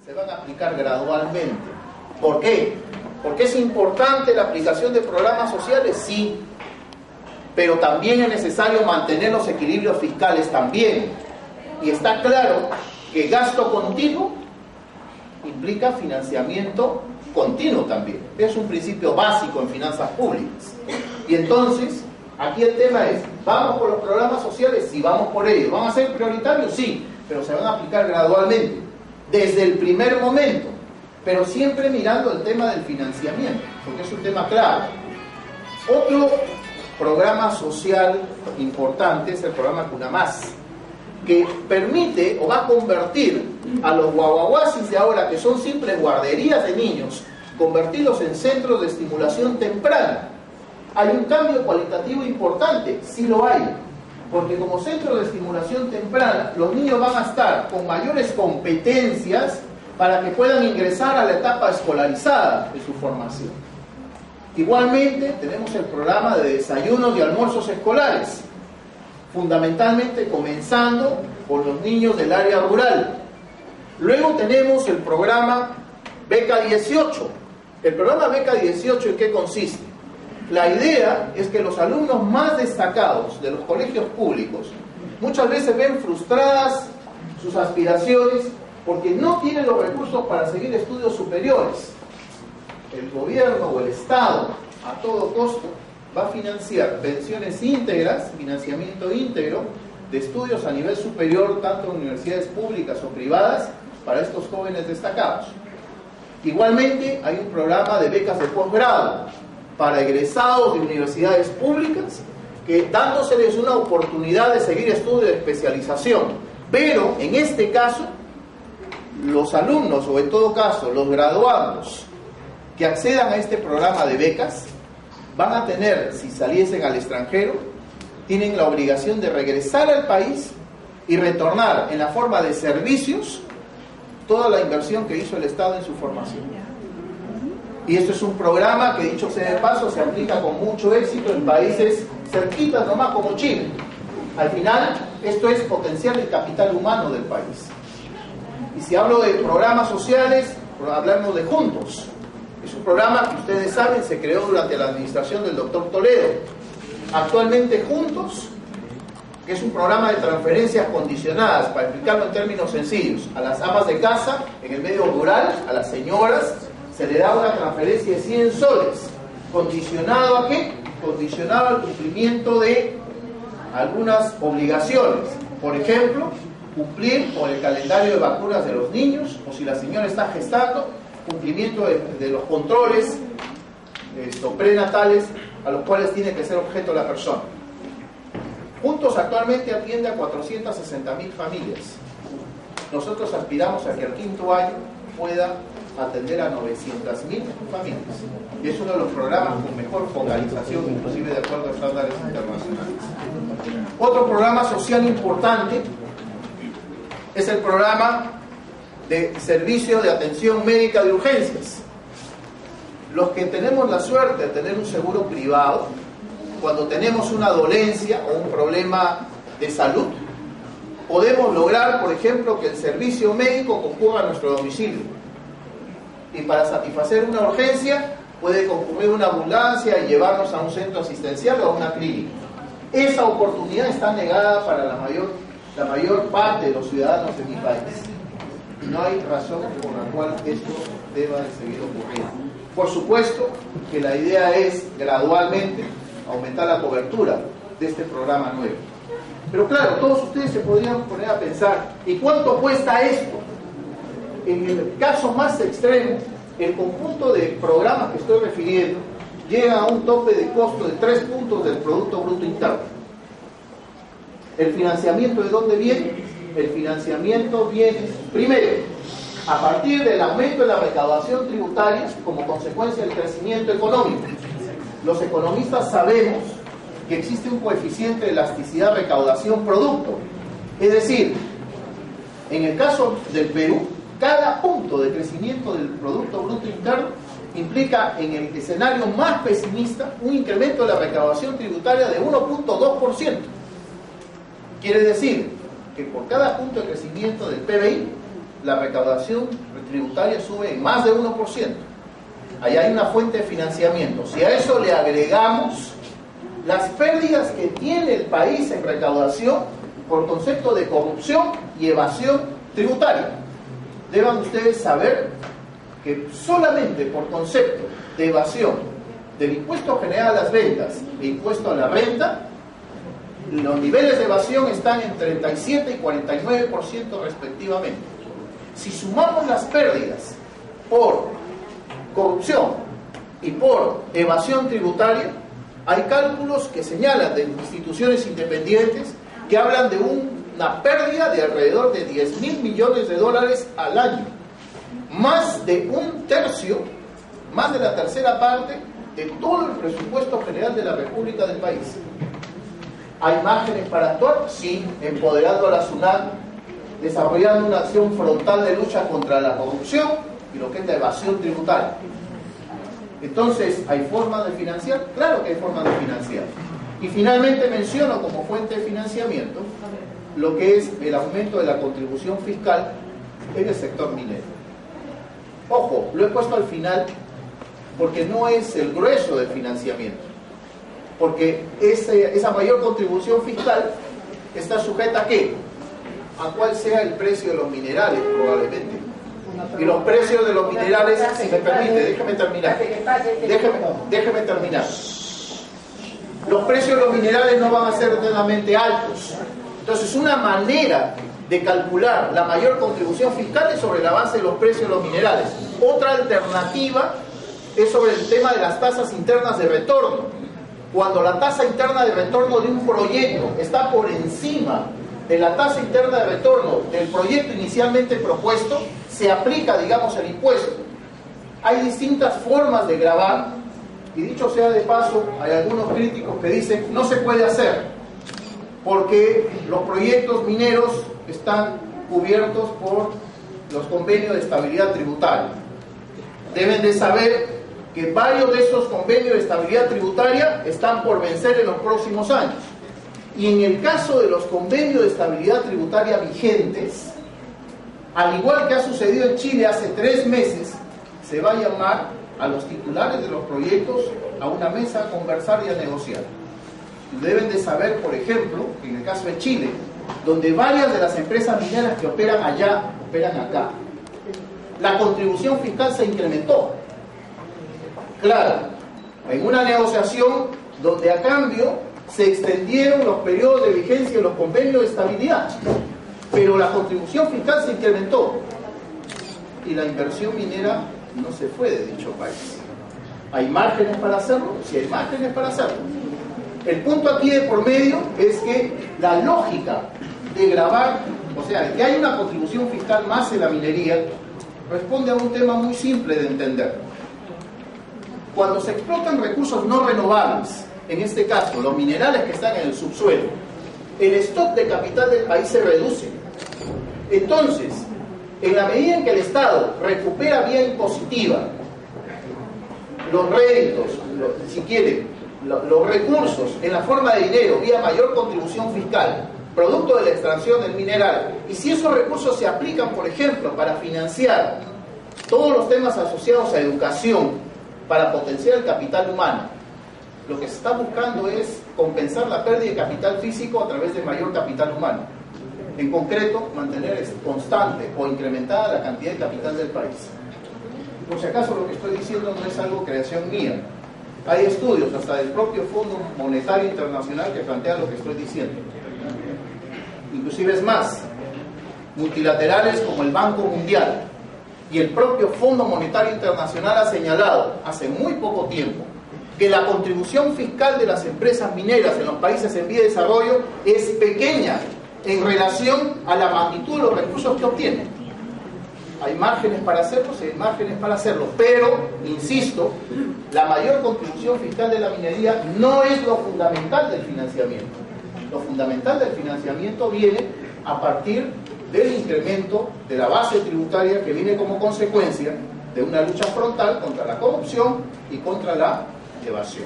se van a aplicar gradualmente. ¿Por qué? ¿Porque es importante la aplicación de programas sociales? Sí, pero también es necesario mantener los equilibrios fiscales también. Y está claro que gasto continuo implica financiamiento continuo también. Es un principio básico en finanzas públicas. Y entonces, aquí el tema es, ¿vamos por los programas sociales? Sí, vamos por ellos. ¿Van a ser prioritarios? Sí, pero se van a aplicar gradualmente, desde el primer momento, pero siempre mirando el tema del financiamiento, porque es un tema clave. Otro programa social importante es el programa Cunamás, que permite o va a convertir a los guaguaguasis de ahora, que son simples guarderías de niños, convertirlos en centros de estimulación temprana. ¿Hay un cambio cualitativo importante? Sí lo hay, porque como centro de estimulación temprana, los niños van a estar con mayores competencias para que puedan ingresar a la etapa escolarizada de su formación. Igualmente, tenemos el programa de desayunos y almuerzos escolares, fundamentalmente comenzando por los niños del área rural. Luego tenemos el programa Beca 18. El programa Beca 18, ¿en qué consiste? La idea es que los alumnos más destacados de los colegios públicos muchas veces ven frustradas sus aspiraciones porque no tienen los recursos para seguir estudios superiores. El gobierno o el Estado, a todo costo, va a financiar pensiones íntegras, financiamiento íntegro de estudios a nivel superior, tanto en universidades públicas o privadas, para estos jóvenes destacados. Igualmente, hay un programa de becas de posgrado para egresados de universidades públicas, que dándoseles una oportunidad de seguir estudios de especialización. Pero, en este caso, los alumnos, o en todo caso, los graduados que accedan a este programa de becas, van a tener, si saliesen al extranjero, tienen la obligación de regresar al país y retornar en la forma de servicios toda la inversión que hizo el Estado en su formación. Y esto es un programa que, dicho sea de paso, se aplica con mucho éxito en países cerquitas nomás como Chile. Al final, esto es potenciar el capital humano del país. Y si hablo de programas sociales, hablamos de Juntos. Es un programa que ustedes saben se creó durante la administración del doctor Toledo. Actualmente Juntos, que es un programa de transferencias condicionadas, para explicarlo en términos sencillos, a las amas de casa en el medio rural, a las señoras, se le da una transferencia de 100 soles. ¿Condicionado a qué? Condicionado al cumplimiento de algunas obligaciones. Por ejemplo, cumplir con el calendario de vacunas de los niños, o si la señora está gestando, cumplimiento de los controles prenatales a los cuales tiene que ser objeto la persona. Juntos actualmente atiende a 460.000 familias. Nosotros aspiramos a que al quinto año pueda atender a 900.000 familias. Y es uno de los programas con mejor focalización, inclusive de acuerdo a estándares internacionales. Otro programa social importante es el programa de servicio de atención médica de urgencias. Los que tenemos la suerte de tener un seguro privado, cuando tenemos una dolencia o un problema de salud, podemos lograr, por ejemplo, que el servicio médico concurra a nuestro domicilio. Y para satisfacer una urgencia, puede concurrir una ambulancia y llevarnos a un centro asistencial o a una clínica. Esa oportunidad está negada para la mayor parte de los ciudadanos de mi país. No hay razón por la cual esto deba de seguir ocurriendo. Por supuesto que la idea es gradualmente aumentar la cobertura de este programa nuevo. Pero claro, todos ustedes se podrían poner a pensar, ¿y cuánto cuesta esto? En el caso más extremo, el conjunto de programas que estoy refiriendo llega a un tope de costo de 3 puntos del Producto Bruto Interno. ¿El financiamiento de dónde viene? El financiamiento viene, primero, a partir del aumento de la recaudación tributaria como consecuencia del crecimiento económico. Los economistas sabemos que existe un coeficiente de elasticidad recaudación-producto. Es decir, en el caso del Perú, cada punto de crecimiento del Producto Bruto Interno implica, en el escenario más pesimista, un incremento de la recaudación tributaria de 1.2%. Quiere decir que por cada punto de crecimiento del PBI, la recaudación tributaria sube en más de 1%. Ahí hay una fuente de financiamiento. Si a eso le agregamos las pérdidas que tiene el país en recaudación por concepto de corrupción y evasión tributaria, deban ustedes saber que solamente por concepto de evasión del impuesto general a las ventas e impuesto a la renta, los niveles de evasión están en 37 y 49% respectivamente. Si sumamos las pérdidas por corrupción y por evasión tributaria, hay cálculos que señalan de instituciones independientes que hablan de una pérdida de alrededor de 10.000 millones de dólares al año, más de un tercio, más de la tercera parte de todo el presupuesto general de la República del país. ¿Hay márgenes para actuar? Sí, empoderando a la SUNAT, desarrollando una acción frontal de lucha contra la corrupción y lo que es la evasión tributaria. Entonces, ¿hay formas de financiar? Claro que hay formas de financiar. Y finalmente menciono como fuente de financiamiento lo que es el aumento de la contribución fiscal en el sector minero. Ojo, lo he puesto al final porque no es el grueso del financiamiento, porque esa mayor contribución fiscal está sujeta ¿a qué? A cuál sea el precio de los minerales probablemente. Y los precios de los minerales, si me permite, déjeme terminar. Déjeme terminar. Los precios de los minerales no van a ser eternamente altos. Entonces, una manera de calcular la mayor contribución fiscal es sobre la base de los precios de los minerales. Otra alternativa es sobre el tema de las tasas internas de retorno. Cuando la tasa interna de retorno de un proyecto está por encima de la tasa interna de retorno del proyecto inicialmente propuesto, se aplica, digamos, el impuesto. Hay distintas formas de gravar, y dicho sea de paso, hay algunos críticos que dicen no se puede hacer, porque los proyectos mineros están cubiertos por los convenios de estabilidad tributaria. Deben de saber que varios de esos convenios de estabilidad tributaria están por vencer en los próximos años. Y en el caso de los convenios de estabilidad tributaria vigentes, al igual que ha sucedido en Chile hace 3 meses, se va a llamar a los titulares de los proyectos a una mesa a conversar y a negociar. Deben de saber, por ejemplo, que en el caso de Chile, donde varias de las empresas mineras que operan allá, operan acá, la contribución fiscal se incrementó. Claro, en una negociación donde a cambio se extendieron los periodos de vigencia de los convenios de estabilidad, pero la contribución fiscal se incrementó y la inversión minera no se fue de dicho país. ¿Hay márgenes para hacerlo? Sí, hay márgenes para hacerlo. El punto aquí de por medio es que la lógica de gravar, o sea, que hay una contribución fiscal más en la minería, responde a un tema muy simple de entender. Cuando se explotan recursos no renovables, en este caso los minerales que están en el subsuelo, el stock de capital del país se reduce. Entonces, en la medida en que el Estado recupera vía impositiva los réditos, si quiere, los recursos en la forma de dinero vía mayor contribución fiscal, producto de la extracción del mineral, y si esos recursos se aplican, por ejemplo, para financiar todos los temas asociados a educación, para potenciar el capital humano, lo que se está buscando es compensar la pérdida de capital físico a través de mayor capital humano. En concreto, mantener constante o incrementada la cantidad de capital del país. Por si acaso lo que estoy diciendo no es algo creación mía. Hay estudios hasta del propio Fondo Monetario Internacional que plantean lo que estoy diciendo. Inclusive es más, multilaterales como el Banco Mundial y el propio Fondo Monetario Internacional ha señalado hace muy poco tiempo que la contribución fiscal de las empresas mineras en los países en vía de desarrollo es pequeña en relación a la magnitud de los recursos que obtienen. Hay márgenes para hacerlo, sí hay márgenes para hacerlo, pero, insisto, la mayor contribución fiscal de la minería no es lo fundamental del financiamiento. Lo fundamental del financiamiento viene a partir del incremento de la base tributaria que viene como consecuencia de una lucha frontal contra la corrupción y contra la evasión.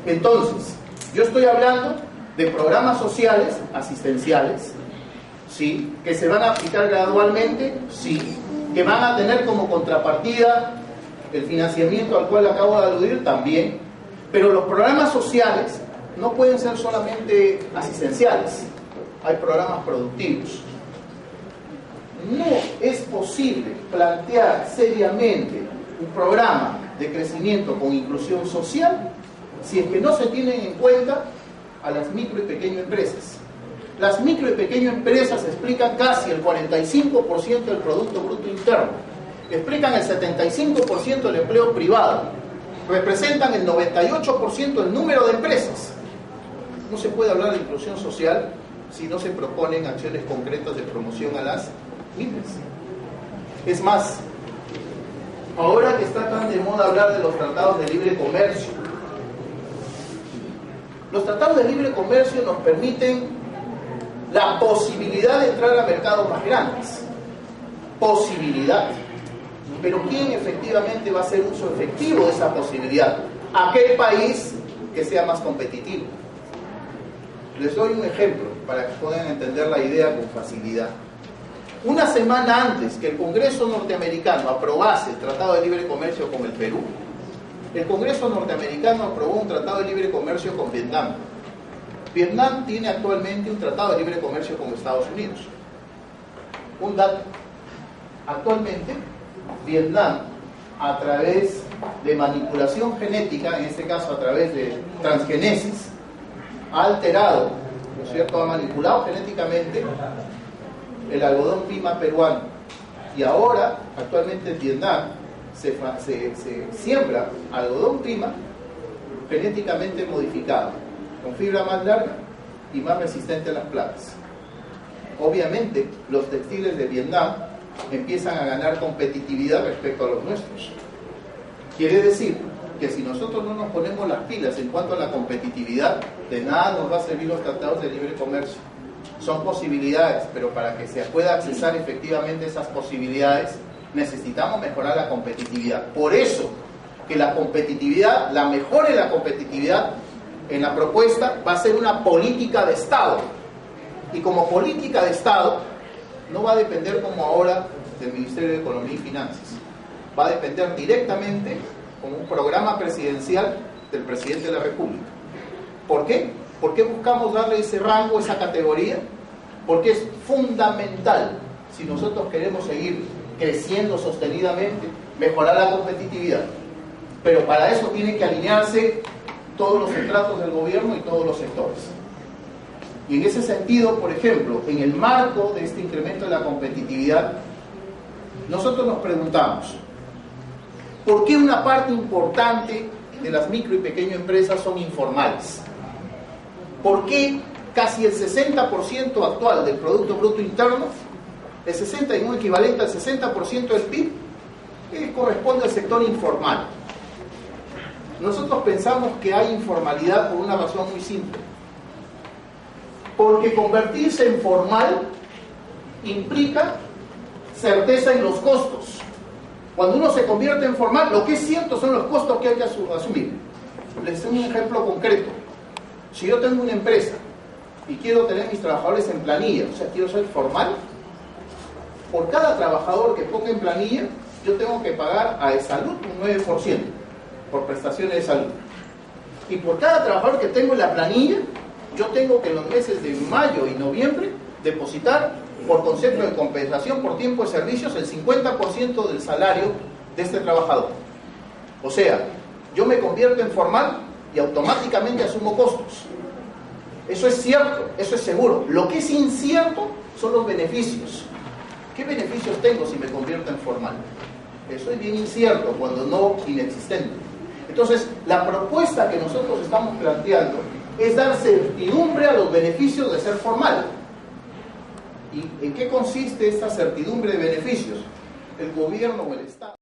Entonces, yo estoy hablando de programas sociales, asistenciales, Sí. ¿Que se van a aplicar gradualmente? Sí. ¿Que van a tener como contrapartida el financiamiento al cual acabo de aludir? También. Pero los programas sociales no pueden ser solamente asistenciales. Hay programas productivos. No es posible plantear seriamente un programa de crecimiento con inclusión social si es que no se tienen en cuenta a las micro y pequeñas empresas. Las micro y pequeñas empresas explican casi el 45% del Producto Bruto Interno, explican el 75% del empleo privado, representan el 98% del número de empresas. No se puede hablar de inclusión social si no se proponen acciones concretas de promoción a las pymes. Es más, ahora que está tan de moda hablar de los tratados de libre comercio, los tratados de libre comercio nos permiten la posibilidad de entrar a mercados más grandes. Posibilidad. Pero ¿quién efectivamente va a hacer uso efectivo de esa posibilidad? Aquel país que sea más competitivo. Les doy un ejemplo para que puedan entender la idea con facilidad. Una semana antes que el Congreso norteamericano aprobase el Tratado de Libre Comercio con el Perú, el Congreso norteamericano aprobó un Tratado de Libre Comercio con Vietnam. Vietnam tiene actualmente un Tratado de Libre Comercio con Estados Unidos. Un dato. Actualmente, Vietnam, a través de manipulación genética, en este caso a través de transgenesis, ha alterado, ¿no es cierto?, ha manipulado genéticamente el algodón pima peruano. Y ahora, actualmente en Vietnam, se siembra algodón pima genéticamente modificado, con fibra más larga y más resistente a las plagas. Obviamente, los textiles de Vietnam empiezan a ganar competitividad respecto a los nuestros. Quiere decir que si nosotros no nos ponemos las pilas en cuanto a la competitividad, de nada nos va a servir los tratados de libre comercio. Son posibilidades, pero para que se pueda accesar efectivamente esas posibilidades, necesitamos mejorar la competitividad. Por eso que la competitividad, la mejora en la competitividad en la propuesta va a ser una política de Estado. Y como política de Estado no va a depender como ahora del Ministerio de Economía y Finanzas. Va a depender directamente como un programa presidencial del presidente de la República. ¿Por qué? ¿Por qué buscamos darle ese rango, esa categoría? Porque es fundamental, si nosotros queremos seguir creciendo sostenidamente, mejorar la competitividad. Pero para eso tienen que alinearse todos los estratos del gobierno y todos los sectores. Y en ese sentido, por ejemplo, en el marco de este incremento de la competitividad, nosotros nos preguntamos, ¿por qué una parte importante de las micro y pequeñas empresas son informales? ¿Por qué casi el 60% actual del Producto Bruto Interno, el 60 y un equivalente al 60% del PIB, corresponde al sector informal? Nosotros pensamos que hay informalidad por una razón muy simple. Porque convertirse en formal implica certeza en los costos. Cuando uno se convierte en formal, lo que es cierto son los costos que hay que asumir. Les doy un ejemplo concreto. Si yo tengo una empresa y quiero tener mis trabajadores en planilla, o sea, quiero ser formal, por cada trabajador que ponga en planilla, yo tengo que pagar a salud un 9% por prestaciones de salud. Y por cada trabajador que tengo en la planilla, yo tengo que en los meses de mayo y noviembre depositar, por concepto de compensación por tiempo de servicios, el 50% del salario de este trabajador. O sea, yo me convierto en formal y automáticamente asumo costos. Eso es cierto, eso es seguro. Lo que es incierto son los beneficios. ¿Qué beneficios tengo si me convierto en formal? Eso es bien incierto, cuando no inexistente. Entonces, la propuesta que nosotros estamos planteando es dar certidumbre a los beneficios de ser formal. ¿Y en qué consiste esta certidumbre de beneficios? El gobierno o el Estado